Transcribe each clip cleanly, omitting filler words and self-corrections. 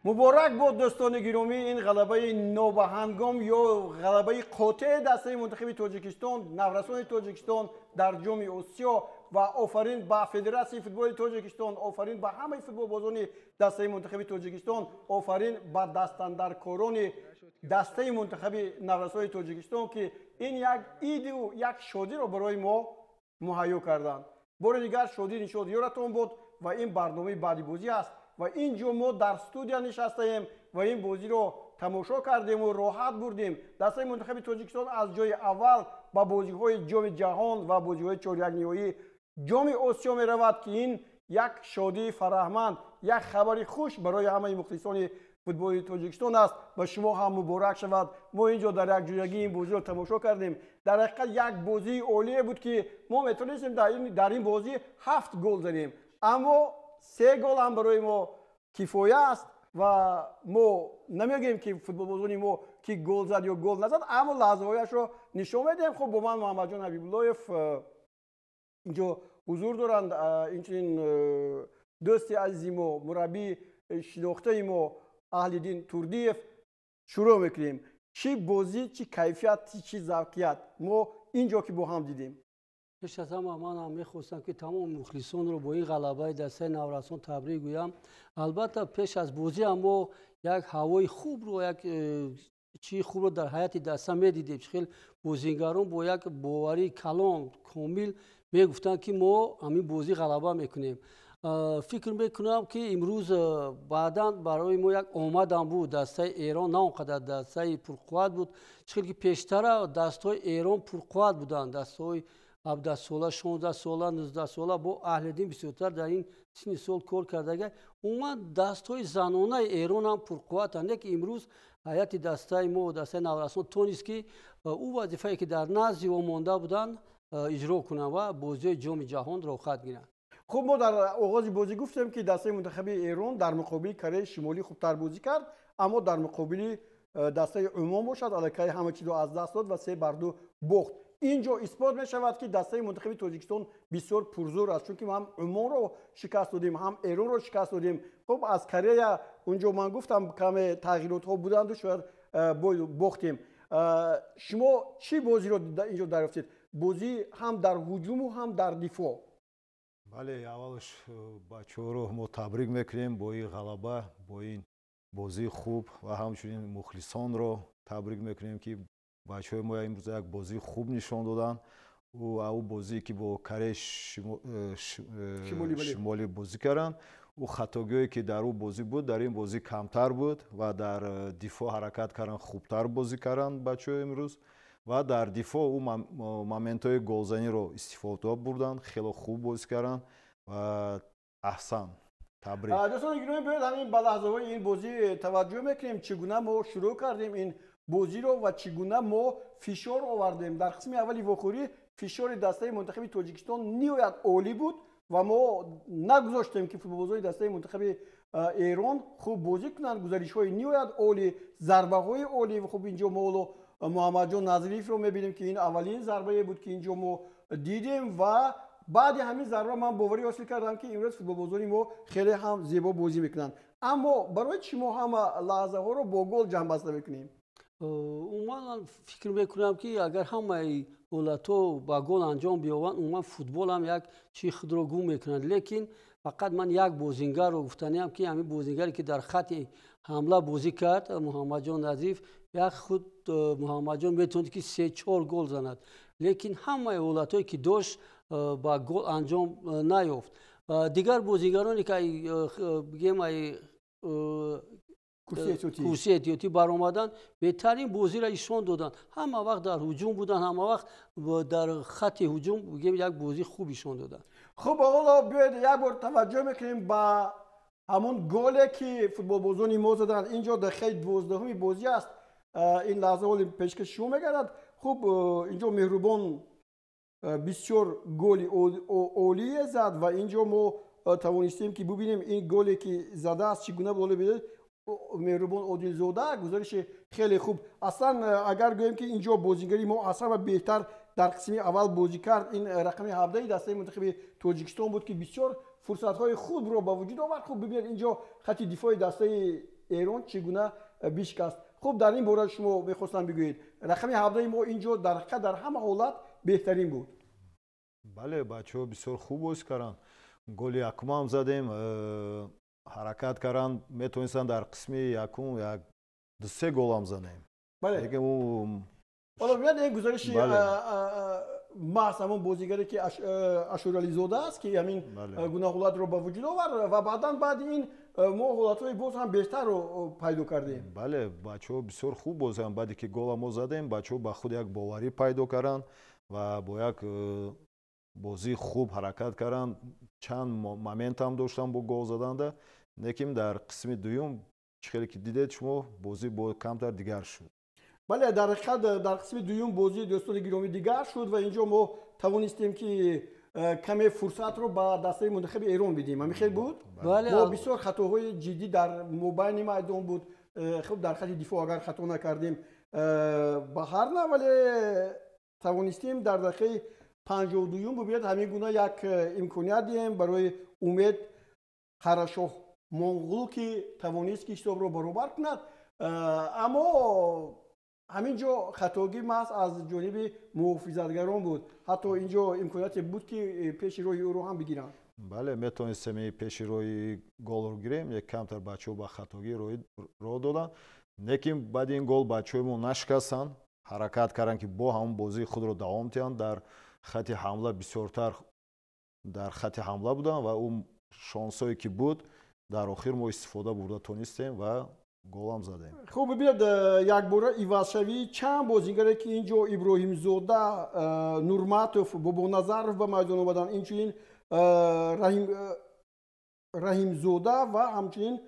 مبارک باد دوستان گرامی، این غلبه نابهنگام یا غلبه قاطع دسته منتخب تاجیکستان، نورسان تاجیکستان در جام آسیا و آفرین به فدراسیون فوتبال تاجیکستان، آفرین به همه فوتبال بازان دسته منتخب تاجیکستان، آفرین به دستاندرکاران دسته منتخب نورسان تاجیکستان که این یک عید و یک شادی را برای ما مهیا کردند. بار دیگر شادی نشاد یارتان بود و این برنامه بعدی بازی است و اینجا ما در استودیو نشستیم و این بازی رو تماشا کردیم و راحت بردیم. دسته منتخب تاجیکستان از جای اول با بازی‌های جام جهان و بازی‌های چهارم نهایی جام آسیا می رود که این یک شادی فرحمند، یک خبری خوش برای همه مخلصان فوتبال تاجیکستان است و شما هم مبارک شود. ما اینجا در یک جویگی این بازی رو تماشا کردیم. در حقیقت یک بازی عالی بود که ما میتونستیم در این بازی 7 گل زدیم، اما 3 گل هم برای ما کفایه است و ما نمیگیم که فوتبال بازی ما که گل زد یا گل نزد، اما لحظه‌هایش رو نشون میدیم. خب با من محمد جان حبیب اللهیف اینجا حضور دارند، اینچنین دوستی عزیزی ما، مربی شناخته ما اهل دین توردیف. شروع میکنیم. چی بازی، چی کیفیت، چی ذوقیت ما اینجا که با هم دیدیم. پیش از همه من هم میخواستم که تمام مخلصان رو با این غلبه دسته نورسان تبریک گویم. البته پیش از بازی هم ما یک هوای خوب رو، یک چی خوب رو در حیات دسته میدیدیم. خیلی بازیگران با یک باوری کلان کامل میگفتن که ما همین بازی غلبه میکنیم. فکر میکنم که امروز بعدا برای ما یک آمد هم بود. دسته ایران نه اونقدر دسته پرقوت بود، چون که پیشتر دسته ایران پرقوت بودند. دسته 17 ساله، 16 ساله، 19 ساله با اهل دین بسیارتر در این سن سال کار کرده. اومد دستهای زنانه ایران هم پرقوتند که امروز هیئت دسته ما دسته نورسان تونست که او وظیفه‌ای که در نزد و مانده بودند اجرا کنند و بازی جام جهان را خط گیرند. خب ما در آغاز بازی گفتیم که دسته منتخب ایران در مقابل کره شمالی خوبتر بازی کرد، اما در مقابل دسته عمان باشد الکی همه چیز رو از دست داد و 3-2 باخت. اینجا اثبات می شود که دسته منتخب تاجیکستان بسیار پرزور است، چون که ما هم عمان رو شکست دادیم، هم ایران رو شکست دادیم. خب از کره اونجا من گفتم کم تغییرات ها بودند و شاید باختیم. شما چی بازی رو اینجا دریافتید؟ بازی هم در هجوم و هم در دفاع. بله، اولش بچه‌ها رو ما تبریک میکنیم با این غلبه، با این بازی خوب و همچنین مخلصان رو تبریک میکنیم که بچه‌های ما امروز یک بازی خوب نشان دادن و او بازی که با کره شمالی بازی کردن و خطاگاهی که در او بازی بود در این بازی کمتر بود و در دفاع حرکت کردن، خوبتر بازی کردن بچه‌ها امروز و در دفاع او مومنت‌های گلزنی رو استفاده بردن، خیلی خوب بازی کردن و احسن. تبریک. دوستان گرامی، بیاید همین به لحظه‌های این بازی توجه میکنیم چگونه ما شروع کردیم این بازی رو و چگونه ما فشار آوردیم. در قسم اولی واخوری فشار دسته منتخب تاجیکستان نهایت عالی بود و ما نگذاشتیم که فوتبالبازان دسته منتخب ایران خوب بازی کنند. گزارش‌های نهایت عالی، ضربه‌های عالی و خب اینجا ما محمد جان نظریف رو می‌بینیم که این اولین ضربه بود که اینجا ما دیدیم و بعد همین ضربه من باوری حاصل کردم که امروز فوتبالبازان ما خیلی هم زیبا بازی میکنن. اما برای چی ما هم لحظه ها رو با گل جمع بسته میکنیم؟ من فکر میکنم که اگر همه حالت‌ها با گل انجام بیاوند عموما فوتبال هم یک چی خود رو گم میکنند. لیکن فقط من یک بازیگر رو گفتنیم که همین بازیگری که در خط حمله بازی کرد محمد جان نظیف، یک خود محمد جان میتوند که 3-4 گل زند، لیکن همه حالت‌هایی که داشت با گل انجام نیافت. دیگر بازیگرانی که بگیم کورسی احتیاطی برآمدن بهترین بازی را ایشان دادن. همه وقت در هجوم بودن، همه وقت در خط هجوم بگیم یک بازی خوب ایشان دادن. خب حالا بیاید یک بار توجه میکنیم با همون گلی که فوتبالبازان ما زدن. اینجا دقیقه 12 بازی است. این لحظه ولی پیشکش شروع میگردد. خب اینجا مهربان بسیار گلی عالی زد و اینجا ما توانستیم که ببینیم این گلی که زده است چگونه بالا بیاد. مهربان عادل زاده گزارش خیلی خوب. اصلا اگر گویم که اینجا بازیگری ما اصلا بهتر در قسم اول بازی کرد، این رقم 17 دسته منتخب تاجیکستان بود که بسیار فرصت‌های خوب رو با وجود آورد. خوب ببینید اینجا خط دفاع دسته ایران چگونه بیشکست. خب در این باره شما میخواستم بگویید رقم 17 ما اینجا در حقیقت در همه حالت بهترین بود. бале бачаҳо бисёр хуб бозӣ карданд. голи якум ҳам задем, ҳаракат карданд, метавонистанд дар қисми якум як ду-се гол ҳам занем. بله. Lekin u حالا بیاد یک گزارشی بله. محض همون بازیگری که اشورالی زاده است که همین بله. گناهولت رو به وجود آورد و بعد این ما حالتهای باز هم بهتر رو پیدا کردیم. бале бачаҳо бисёр хуб бозӣ карданд. баъде ки гола мо задем, бачаҳо ба худ як боварӣ пайдо карданд ва бо як бозии хуб ҳаракат карданд. чанд момент ҳам доштанд бо гол заданда. лекин дар қисми дуюм чӣ хеле ки дидед шумо, бозӣ бо камтар дигар шуд. بله در حقیقت در قسم دوم بازی دوستان گرامی دیگر شد و اینجا ما توانستیم که کمی فرصت رو به دسته منتخب ایران بدیم. همین خیلی بود. بله. ما بسیار خطاهای جدی در مبین میدان بود. خب در خط دفاع اگر خطا نکردیم به هر نه، ولی توانستیم در دقیقه 52 بیاد همین گونه یک امکانیت دیم برای امید خراشاه منقول که توانست که حساب رو برابر کند. اما همینجا خطاگی محض از جانب محافظتگران بود. حتی اینجا امکانیت بود که پیش روی او رو هم بگیرن. بله میتونستیم پیش روی گل رو گیریم. یک کمتر بچه‌ها با خطاگی رو دادن. لیکن بعد این گل بچه‌هامون نشکستن. حرکت کردن که با همون بازی خود رو دوام دادن. در خط حمله بسیارتر در خط حمله بودن و اون شانسایی که بود در آخر ما استفاده برده تونستیم و گل هم زدیم. خب ببینید یک بار ایوازشوی چند بازیگری که اینجا ابراهیم زاده، نورماتوف، بابانظرف به میدان آمدن، اینچنین رحیم زاده و همچنین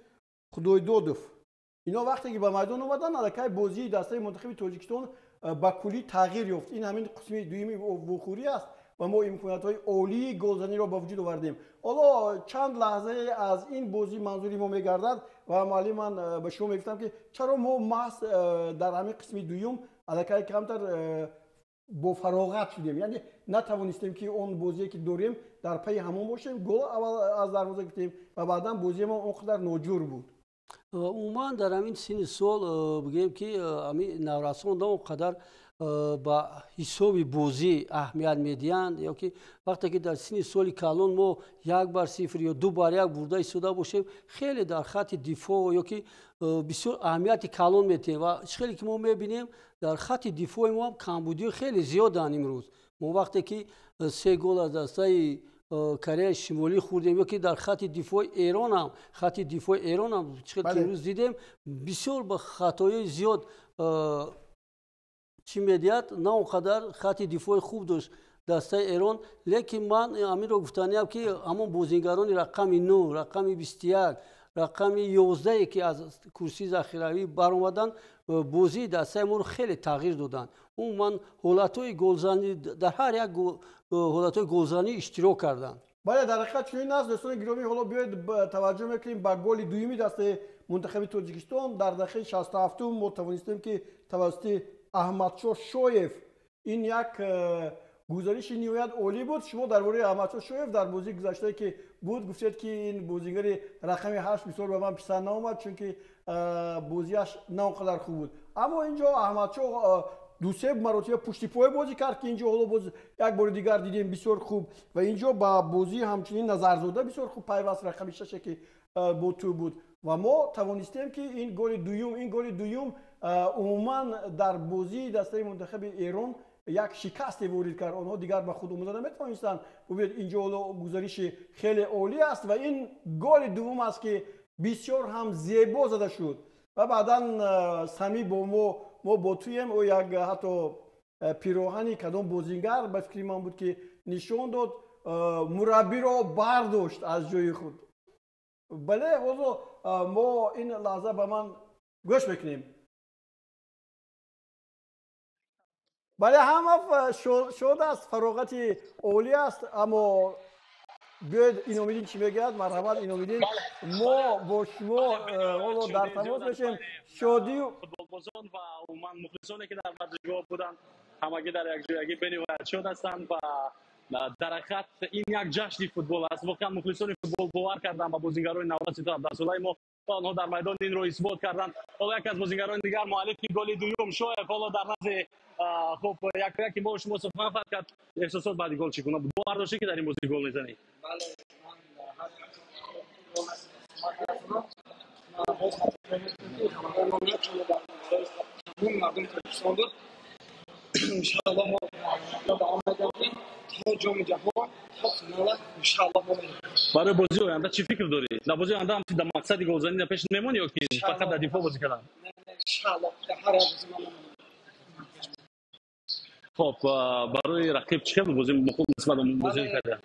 خدایدادوف، اینا وقتی که به میدان آمدن الکی بازی دسته منتخب تاجیکستان با کلی تغییر یافت. این همین قسم دومی وخوری است و ما امکانات‌های عالی گلزنی را به وجود آوردیم. حالا چند لحظه از این بازی منظوری ما میگردد و معلم من به شما میگفتم که چرا ما محض در همین قسم دوم الکی کمتر با فراغت شدیم، یعنی نتوانستیم که اون بازی که داریم در پی همون باشیم. گل اول از دروازه گرفتیم و بعدا بازی ما اونقدر ناجور بود. عموما در همین سن سال بگیم که همین نوراسان اونقدر با حساب بازی اهمیت میدهند، یا که وقتی که در سن سال کلان ما یک بار صفر یا دو بار یک برده ایستاده باشیم خیلی در خط دفاع یا که بسیار اهمیت کلان میده و خیلی که ما میبینیم در خط دفاع ما هم کمبودی خیلی زیادن. امروز ما وقتی که 3 گل از دسته کره شمالی خوردیم یا که در خط دفاع ایران هم چقدر امروز دیدیم بسیار با خطای زیاد چی میدید، نه اونقدر خط دفاع خوب داشت دسته ایران. لیکن من امیر رو گفتنیم که همون بازیگران رقم 9 رقم 21 رقم 11 که از کرسی ذخیروی برآمدن بازی دسته ما رو خیلی تغییر دادن. اون من حالتهای گلزنی در هر یک حالتهای گلزنی اشتراک کردن. بله در حقیقت چنین است دوستان گرامی. حالا بیاید توجه میکنیم به گل دومی دسته منتخب تاجیکستان در دقیقه 67 ما توانستیم که توسط احمدشاه شویف، این یک گزارش نهایت عالی بود. شما درباره احمدشاه شویف در بازی گذشته که بود گفتید که این بازیگر رقم 8 بسیار به من پسند نآمد چون که بازیش نه اونقدر خوب بود. اما اینجا احمدشاه دو سه مرتبه پشت پای بازی کرد که اینجا حالا باز یک بار دیگر دیدیم بسیار خوب و اینجا با بازی همچنین نظرزاده بسیار خوب پیوست رقم 6 که با تو بود و ما توانستیم که این گل دوم عموما در بازی دسته منتخب ایران یک شکست وارد کرد. آنها دیگر به خود اومدن نمیتونستن. ببینید اینجا حالا گزارش خیلی عالی است و این گل دوم است که بسیار هم زیبا زده شد و بعدا سمی با ما با تویم او یک حتی پیراهنی کدام بازیگر به فکر من بود که نشان داد مربی را برداشت از جای خود. بله حالا ما این لحظه به من گوش بکنیم. بله همه شده است، فراغت عالی است، اما بیاید این امیدین چی میگید؟ مرحبا این امیدین ما با شما حالا در تماس بشیم. شادی و فوتبالبازان و عموما مخلصانی که در ورزشگاه بودن همگی در یک جایگی بین‌المللی شده هستند و در حقیقت این یک جشن فوتبال است. واقعا مخلصان فوتبال باور کردن با بازیگران نوروز عبدالسلای ما آنها در میدان این رو اثبات کردند. حالا یک از بازیگران دیگر مؤلف گل دوم شاید حالا در نزد خب یک با شما صحبت کرد. احساسات بعد گل چگونه بود؟ باور داشتی که در این بازی گل میزنی؟ بله انشاءالله ما آمدیم تا جام جهان تا فینال انشاءالله ما میریم. برای بازی آینده چی فکر داری؟ در بازی آینده هم در مقصد گلزنی در پیش نمیمونی یا که فقط در دفاع بازی کردن؟ انشاءالله در هر بازی ما خب برای رقیب چه بازی مخوب نسبت به بازی کرده؟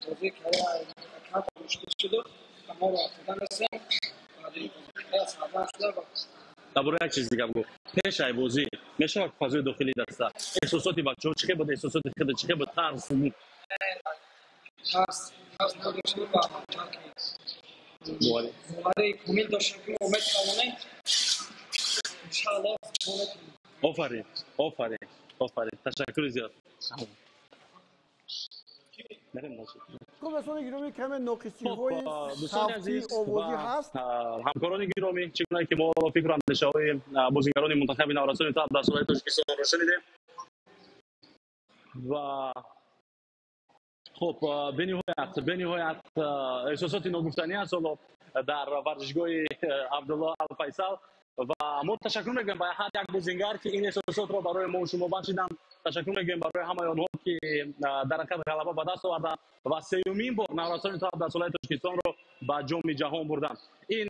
بازی کرده کم مشکل شده ما رو افتادن هستیم بعدی بازی سرباز شده درباره یک چیز دیگه بگو. پیش ای بازی میشه فضای داخلی دسته احساساتی بچه‌ها چه بود؟ احساسات خود چه بود؟ ترس ترس نداشتیم و موارد کامل داشتیم که امید کنیم انشاءالله ما میتونیم. آفرین تشکر زیاد. خب دوستان گرامی کم ناقصی خب های دوستان صوتی عزیز آوازی و هست. همکاران گرامی چگونه که ما فکر و اندیشه های بازیگران منتخب نورستان تا عبدالله تاجیکستان را شنیدیم و خب به نهایت احساسات ناگفتنی است در ورزشگاه عبدالله الفیصل و ما تشکر میگم برای هر یک بازیگر که این احساسات را برای ما و شما بخشیدند. تشکر میگم برای همه آنها که در حقیقت غلبه به دست آوردند و سومین بار نورستان تا عبدالله تاجیکستان را به جام جهان بردند. این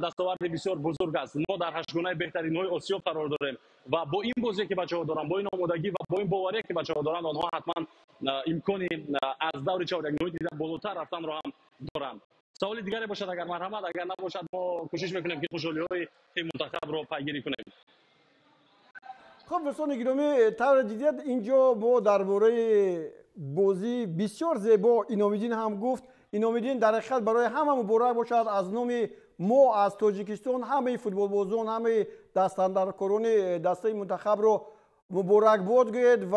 دستاورد بسیار بزرگ است. ما در هشتگانه بهترین های آسیا قرار داریم و با این بازی که بچه‌ها دارن، با این آمادگی و با این باوری که بچه‌ها دارن، آنها حتما امکانی از دور چهارگانه دیگر بالاتر رفتن را هم دارند. سوال دیگری باشد اگر مرحمت، اگر نباشد ما کوشش میکنیم که خوشحالی‌های تیم منتخب رو پیگیری کنیم. خب دوستان گرامی طور دیدید اینجا ما درباره بازی بسیار زیبا اینامیدین هم گفت. اینامیدین در حقیقت برای همه مبارک باشد از نام ما از تاجیکستان همه فوتبال بازان همه دستاندرکاران دسته منتخب رو مبارک باد گوید و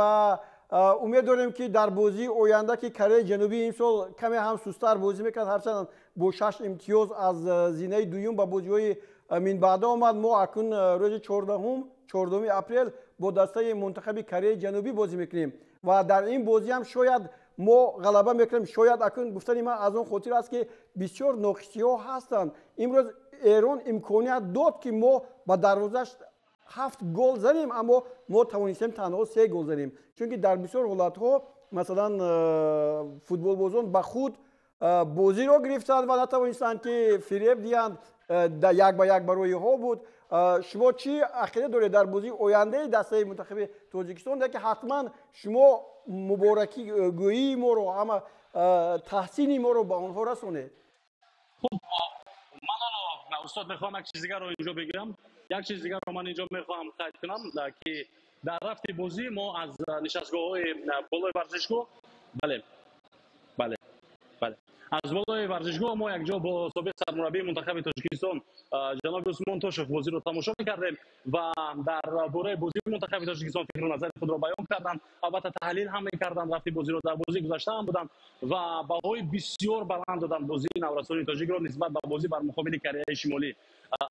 امید داریم که در بازی آینده که کره جنوبی این سال کمی هم سست‌تر بازی میکرد هرچند با 6 امتیاز از زینه دوم با بازی‌های من بعد آمد. ما اکنون روز 14 اپریل با دسته منتخب کره جنوبی بازی میکنیم و در این بازی هم شاید ما غلبه میکنیم. شاید اکنون گفتن من از اون خاطر است که بسیار ناقصی‌ها هستند. امروز ایران امکانیت داد که ما با دروازش 7 گل زدیم اما ما توانستیم تنها 3 گل زدیم چون که در بسیار حالت‌ها مثلا فوتبال بازان با خود بازی را گرفتند و نتوانستند که فریب دیند یک با یک برای ها بود. شما چی عقیده دارید در بازی آینده دسته منتخب تاجیکستان که حتما شما مبارکی گویی ما رو اما تحسینی ما رو به آنها رسونید؟ خب من استاد میخوام یک چیز دیگر رو اینجا بگم. یک چیز دیگر رو من اینجا میخوام قید کنم که در رفت بازی ما از نشستگاه‌های بالای ورزشگاه بله از بالای ورزشگاه ما یک جا با سابق سرمربی منتخب تاجیکستان جناب عثمان توشف بازی رو تماشا می‌کردیم و درباره بازی منتخب تاجیکستان فکر و نظر خود را بیان کردند. البته تحلیل هم می‌کردند رفت بازی رو در بازی گذشته هم بودند و بهای بسیار بلند دادند بازی نورستان تاجیک رو نسبت به بازی بر مقابل کره شمالی.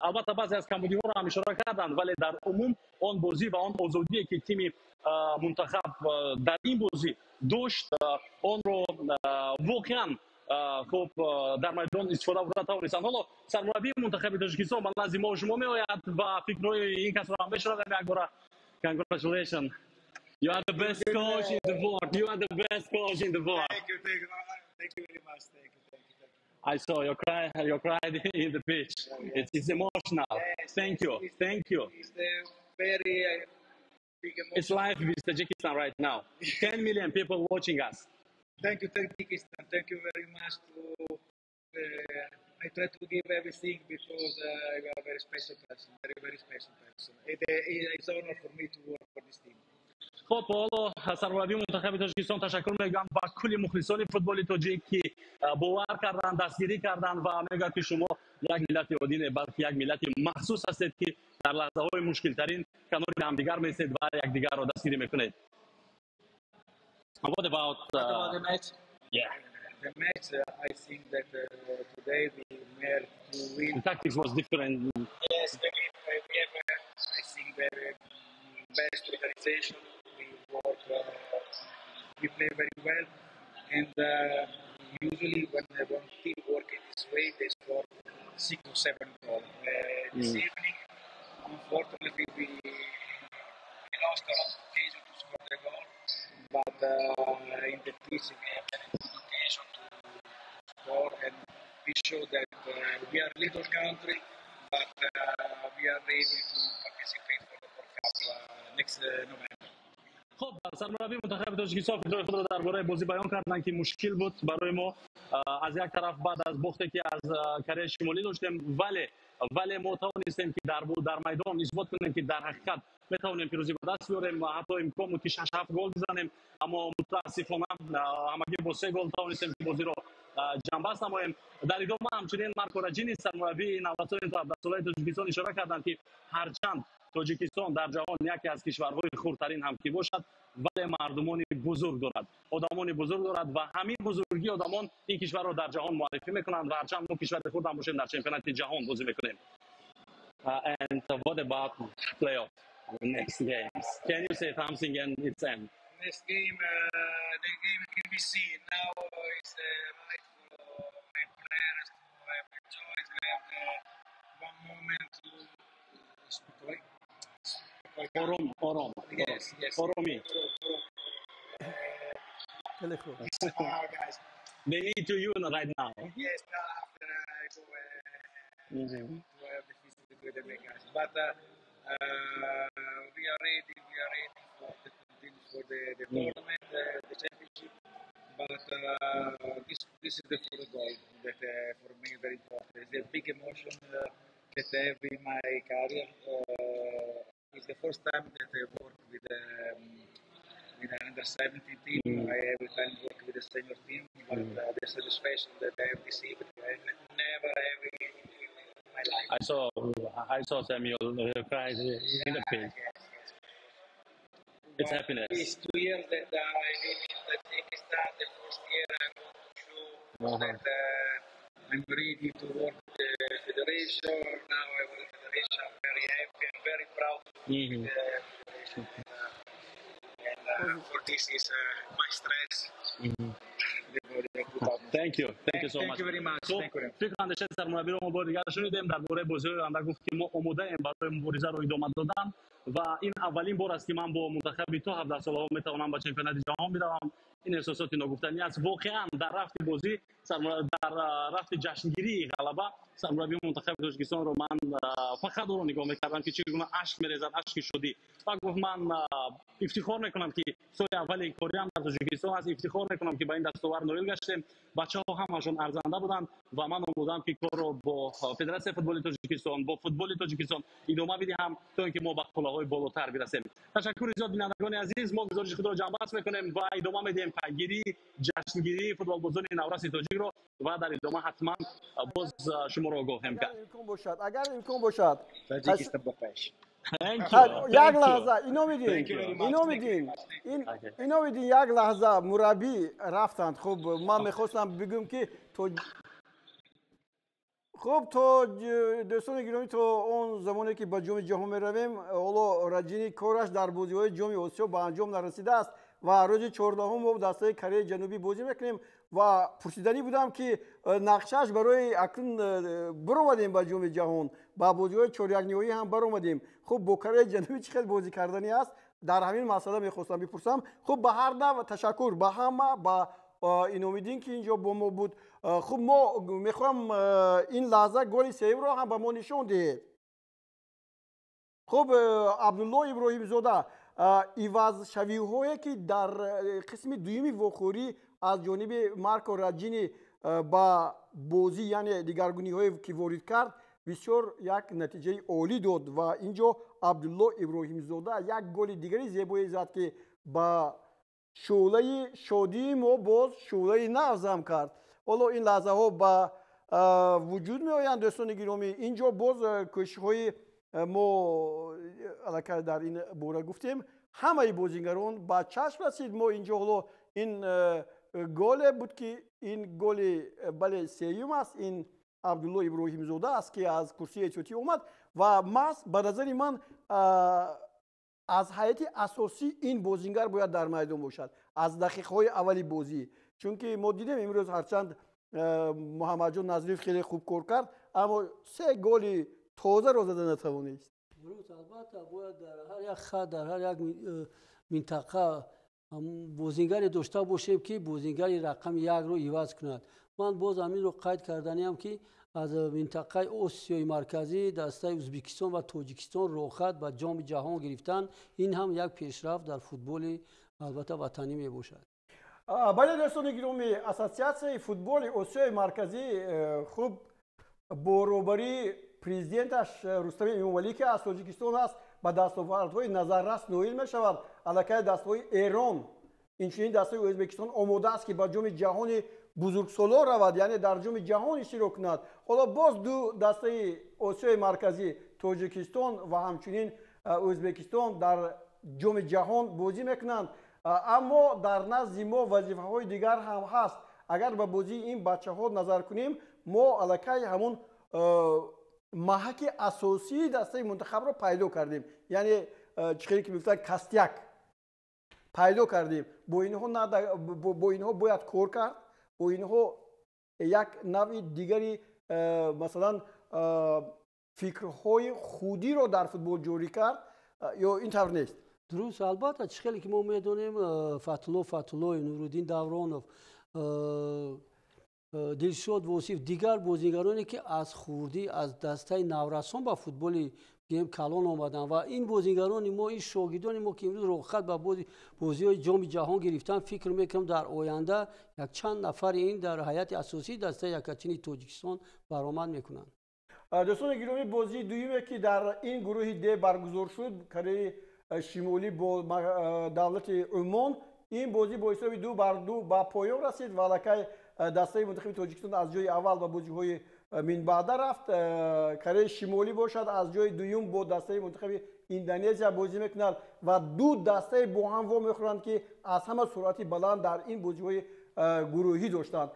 البته بعضی از کمبودی‌ها را هم اشاره کردند ولی در عموم آن بازی و آن آزادی که تیم منتخب در این بازی داشت آن رو واقعا خب در میدان استفاده بردن توانستند. حالا سرمربی منتخب تاجیکستان به نزد ما و شما میآید و فکرهای این کس را هم بشنویم. یک بار congratulations, you are the best coach in the world, you are the best coach in the world. Thank you very much. Thank you. I saw your cry in the pitch. It's emotional. Thank you. It's the very big emotion. It's live with Tajikistan right now. 10 million people watching us. Thank you, Tajikistan. Thank you very much. I try to give everything because you are a very special person, very special person. It's an honor for me to work for this team. خب حالا سرمربی منتخب تاجیکستان تشکر میگم و کل مخلصان فوتبال تاجیک که باور کردن، دستگیری کردن و میگم که شما یک ملت عادی نه بلکه یک ملت مخصوص هستید که در لحظه های مشکل ترین کنار همدیگر میسید و یکدیگر را دستگیری میکنید. What about the match? yeah. the match, I think that today we were to win. The tactics was different. Yes, we have, I think, the best organization. We work, we play very well, and usually when one team work in this way, they score 6 or 7 goals. This evening, unfortunately, we lost a lot of occasion to score the goal, but in the pitch we have an occasion to score, and we show that we are a little country, but we are ready to participate for the World Cup next November. خب سرمربی منتخب تاجیکستان فیلم خود را درباره بازی بیان کردند که مشکل بود برای ما از یک طرف بعد از باختی که از کره شمالی داشتیم ولی ما توانستیم که در میدان اثبات کنیم که در حقیقت میتوانیم پیروزی به دست بیاریم و حتی امکان بود که 6 7 گل بزنیم اما متاسفانه همگی با 3 گل توانستیم که بازی را جنبست نماییم. در ادامه همچنین مارکو راجینی سرمربی نوسان در سالهای تاجیکستان اشاره کردند که هرچند تاجیکستان در جهان یکی از کشورهای خردترین هم که باشد ولی مردمان بزرگ دارد آدمان بزرگ دارد و همین بزرگی آدمان این کشور را در جهان معرفی میکنند و هرچند ما کشور خرد هم باشیم در چمپیونات جهان بازی میکنیم. And what about playoff next games? Can you say something and its end? Next game, the game can be seen now. It's right for my players to have enjoyed. We have one moment to Orom. Yes. Oromi. Listen, guys. They need to you right now. Yes, now after I go to have the visit with the guys. But we are ready for the continue for the tournament, the championship. But this is the first goal that for me very important. It's a big emotion that I have in my career. It's the first time that I work with an under 17 team. I every time work with a senior team, but the satisfaction that I have this evening, I never have in my life. I saw Samuel cry in the pitch. It's happiness. It's 2 years that I live in Tajikistan. The first year I want to show that I'm ready to work with the federation. Now I work with the federation. I'm very happy. I'm very proud to work with the federation. And for this is my stress. Thank you so much. Thank you very much. فکر اندیشه سرمربی رو ما بار دیگر شنیدیم درباره بازی اندر گفت که ما آماده ایم برای مبارزه رو ادامه دادن و این اولین بار است که من با منتخب تو 17 ساله‌ام میتوانم به چمپیونات جهان بروم. این احساسات ناگفتنی است. واقعا در رفت بازی در رفت جشنگیری غلبه سرمربی منتخب تاجیکستان رو من فقط رو نگاه میکردم که چگونه اشک میریزد، اشک شدی و گفت من افتخار میکنم که سال اول کاریم در تاجیکستان است، افتخار میکنم که با این دستاورد نایل گشتم. بچه‌ها همشون ارزنده بودند و من آماده‌ام که کار رو با فدراسیون فوتبال تاجیکستان با فوتبال تاجیکستان ادامه بدیم تا اینکه ما به قله‌های بالاتر برسیم. تشکر زیاد بینندگان عزیز. ما گزارش خود را جنببست میکنیم و ادامه میدیم پیگیری جشنگیری فوتبال بازان نورس تاجیک رو و در ادامه حتما باز شما را آگاه کرد. اگر امکان باشد Tajikistan Bakash. یک لحظه اینو میدین یک لحظه مربی رفتند. خب من میخواستم بگم که تو دوستان گرامی تو اون زمانی که با جام جهان میرویم حالا راجینی کارش در بازی‌های جام آسیا به انجام نرسیده است و روز 14 ما دسته کره جنوبی بازی میکنیم و پرسیدنی بودم که نقشش برای اکنون برآمدیم با جام جهان با بازی‌های چهارمی هم برآمدیم. خب با کره جنوبی چه بازی کردنی است در همین مسئله میخواستم بپرسم. خب به هر نوع تشکر به همه با این امیدین که اینجا با ما بود. خب ما میخوام این لحظه گل سیو رو هم به ما نشون دهید. خب عبدالله ابراهیم زاده ایواز شویه‌هایی که در قسم دویمی وخوری از جانب مارکو راجینی با بازی یعنی دیگرگونی‌های که وارد کرد بسیار یک نتیجه عالی داد و اینجا عبدالله ابراهیم زاده یک گل دیگری زیبایی زد که با شعله شادی ما باز شعله نفزم کرد. حالا این لحظه ها با وجود می آیند دوستان گرامی. اینجا باز کوشش‌های ما علاقه در این باره گفتیم همه بازیگران با چشم رسید. ما اینجا حالا این گل بود که این گل بله سیوم است. این عبدالله ابراهیم زاده است که از کرسی اتیوپی اومد و به نظر من از هیئت اساسی این بازیگر باید در میدان باشد از دقیقه های اولی بازی، چون که ما دیدیم امروز هرچند محمد جان نظریف خیلی خوب کار کرد اما 3 گل تازه رو زده نتوانست. درست، البته باید در هر یک خط در هر یک منطقه بازیگری داشته باشیم که بازیگری رقم 1 رو عوض کند. من باز همین رو قید کردنیم که از منطقه آسیای مرکزی دسته ازبکستان و تاجیکستان روخت به جام جهان گرفتن، این هم یک پیشرفت در فوتبال البته وطنی می باشد. بله دوستان گرامی، اساسیاسیون فوتبال آسیای مرکزی خوب با روبری پرزیدنتش رستم امامعلی که از تاجیکستان است با دستاوردهای نظررس نویل می شود. علاقه دستای ایران اینچنین دستای ازبکستان آماده است که با جام جهان بزرگسالار رود، یعنی در جام جهان اشتراک کند. حالا باز دو دسته آسیای مرکزی تاجیکستان و همچنین ازبکستان در جام جهان بازی میکنند، اما در نزد ما وظیفه های دیگر هم هست. اگر به بازی این بچه ها نظر کنیم ما علاقه همون محک اساسی دسته منتخب رو پیدا کردیم، یعنی چیزی که میگفتن کاستیک پیدا کردیم. با اینها باید کار کرد، با اینها یک نوع دیگری مثلا فکرهای خودی رو در فوتبال جوری کرد یا این طور نیست؟ درست، البته چیزی که ما میدونیم فتولوی، نورالدین دورانوف، دلشاد واسیف، دیگر بازیگرانی که از خوردی از دسته نورسان با فوتبال گیم کلان آمدن و این بازیگران ما، این شاگردان ما که امروز روخت با بازی‌های جام جهان گرفتن، فکر میکنم در آینده یک چند نفر این در هیئت اساسی دسته یکچین تاجیکستان برآمد میکنند. دوستان گرامی، بازی دویمی که در این گروه دی برگزار شد کره شمالی با دولت عمان، این بازی با حساب 2-2 با پایان رسید و علاقه دسته منتخب تاجیکستان از جای اول با بازی‌های من بعد رفت. کره شمالی باشد از جای دوم با دسته منتخب اندونزیا بازی میکنند و دو دسته با هم وا میخورند که از همه سرعت بلند در این بازی‌های گروهی داشتند.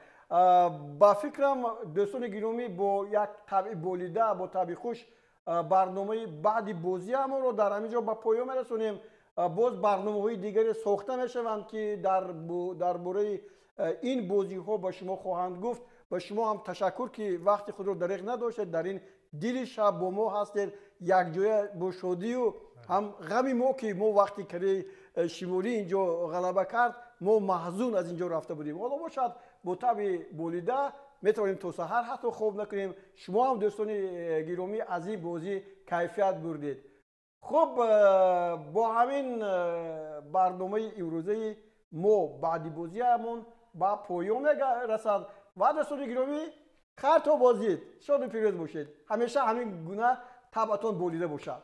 با فکرم دوستان گرامی با یک طبع بولیده با طبع خوش برنامه بعدی بازی ما رو در همینجا با پایان میرسونیم. باز برنامه‌های دیگری ساخته میشوند که درباره این بازی ها با شما خواهند گفت. با شما هم تشکر که وقتی خود رو دریغ نداشتید، در این دل شب با ما هستید، یک جای با شادی و هم غمی ما که ما وقتی کره شمالی اینجا غلبه کرد ما محزون از اینجا رفته بودیم. حالا باشد با طبع بولیده میتونیم تا سحر حتی خوب نکنیم. شما هم دوستان گرامی از این بازی کیفیت بردید. خب با همین برنامه امروزی ما بعدی بازی همون با پایان رسد و دوستان گرامی خیر تا بازید، شاد و پیروز باشید، همیشه همین گونه طبعتون بولیده باشد.